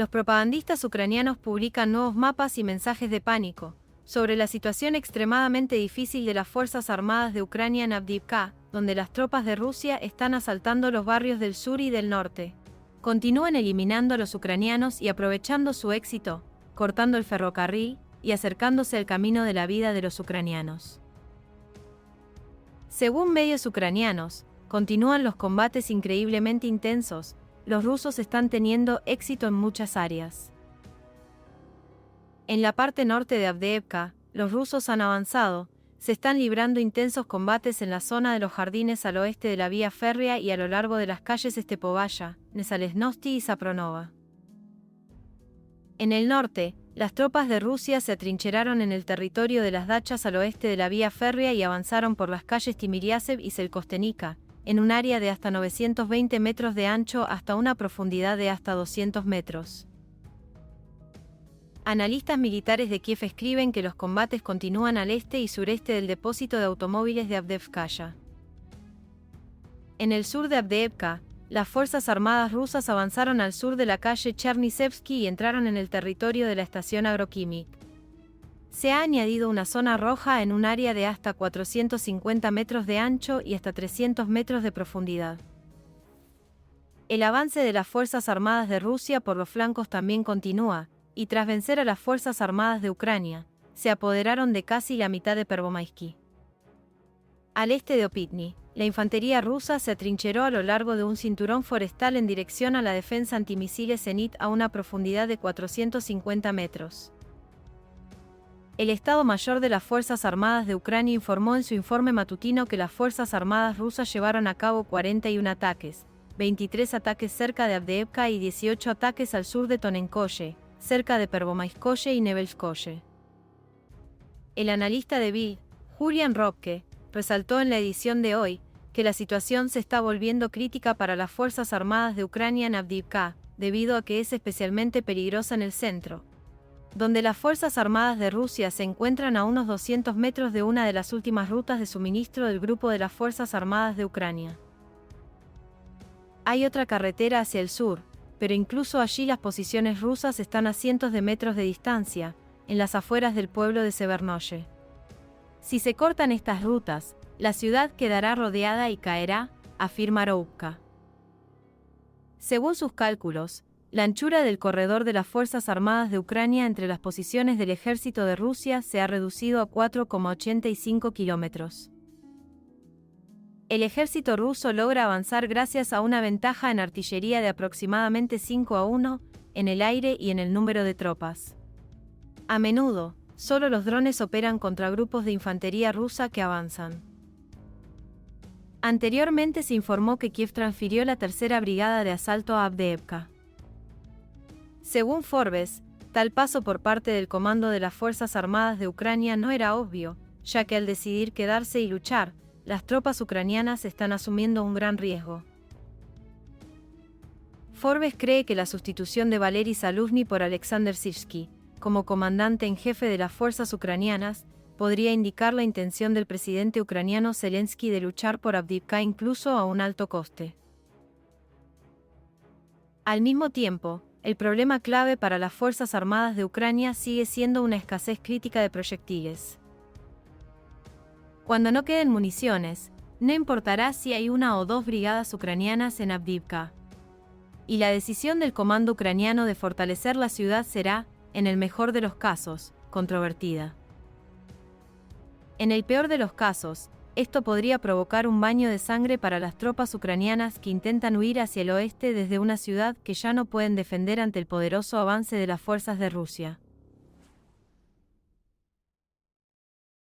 los propagandistas ucranianos publican nuevos mapas y mensajes de pánico sobre la situación extremadamente difícil de las Fuerzas Armadas de Ucrania en Avdiivka, donde las tropas de Rusia están asaltando los barrios del sur y del norte. Continúan eliminando a los ucranianos y aprovechando su éxito, cortando el ferrocarril y acercándose al camino de la vida de los ucranianos. Según medios ucranianos, continúan los combates increíblemente intensos. Los rusos están teniendo éxito en muchas áreas. En la parte norte de Avdiivka, los rusos han avanzado, se están librando intensos combates en la zona de los jardines al oeste de la vía férrea y a lo largo de las calles Stepovaya, Nesalezhnosti y Zapronova. En el norte, las tropas de Rusia se atrincheraron en el territorio de las dachas al oeste de la vía férrea y avanzaron por las calles Timiriasev y Selkostenica, en un área de hasta 920 metros de ancho hasta una profundidad de hasta 200 metros. Analistas militares de Kiev escriben que los combates continúan al este y sureste del depósito de automóviles de Avdiivkaya. En el sur de Avdiivka, las Fuerzas Armadas rusas avanzaron al sur de la calle Chernysevsky y entraron en el territorio de la estación agroquímica. Se ha añadido una zona roja en un área de hasta 450 metros de ancho y hasta 300 metros de profundidad. El avance de las Fuerzas Armadas de Rusia por los flancos también continúa, y tras vencer a las Fuerzas Armadas de Ucrania, se apoderaron de casi la mitad de Pervomaisky. Al este de Opitny, la infantería rusa se atrincheró a lo largo de un cinturón forestal en dirección a la defensa antimisiles Zenit a una profundidad de 450 metros. El Estado Mayor de las Fuerzas Armadas de Ucrania informó en su informe matutino que las Fuerzas Armadas rusas llevaron a cabo 41 ataques, 23 ataques cerca de Avdiivka y 18 ataques al sur de Tonenkoye, cerca de Pervomaiskoye y Nevelskoye. El analista de Bild, Julian Robke, resaltó en la edición de hoy que la situación se está volviendo crítica para las Fuerzas Armadas de Ucrania en Avdiivka, debido a que es especialmente peligrosa en el centro, donde las Fuerzas Armadas de Rusia se encuentran a unos 200 metros de una de las últimas rutas de suministro del grupo de las Fuerzas Armadas de Ucrania. Hay otra carretera hacia el sur, pero incluso allí las posiciones rusas están a cientos de metros de distancia, en las afueras del pueblo de Severnoye. Si se cortan estas rutas, la ciudad quedará rodeada y caerá, afirma Roubka. Según sus cálculos, la anchura del corredor de las Fuerzas Armadas de Ucrania entre las posiciones del ejército de Rusia se ha reducido a 4,85 kilómetros. El ejército ruso logra avanzar gracias a una ventaja en artillería de aproximadamente 5-1, en el aire y en el número de tropas. A menudo, solo los drones operan contra grupos de infantería rusa que avanzan. Anteriormente se informó que Kiev transfirió la tercera brigada de asalto a Avdiivka. Según Forbes, tal paso por parte del comando de las Fuerzas Armadas de Ucrania no era obvio, ya que al decidir quedarse y luchar, las tropas ucranianas están asumiendo un gran riesgo. Forbes cree que la sustitución de Valery Zaluzhny por Alexander Sirski, como comandante en jefe de las fuerzas ucranianas, podría indicar la intención del presidente ucraniano Zelensky de luchar por Avdiivka incluso a un alto coste. Al mismo tiempo, el problema clave para las Fuerzas Armadas de Ucrania sigue siendo una escasez crítica de proyectiles. Cuando no queden municiones, no importará si hay una o dos brigadas ucranianas en Avdiivka. Y la decisión del comando ucraniano de fortalecer la ciudad será, en el mejor de los casos, controvertida. En el peor de los casos, esto podría provocar un baño de sangre para las tropas ucranianas que intentan huir hacia el oeste desde una ciudad que ya no pueden defender ante el poderoso avance de las fuerzas de Rusia.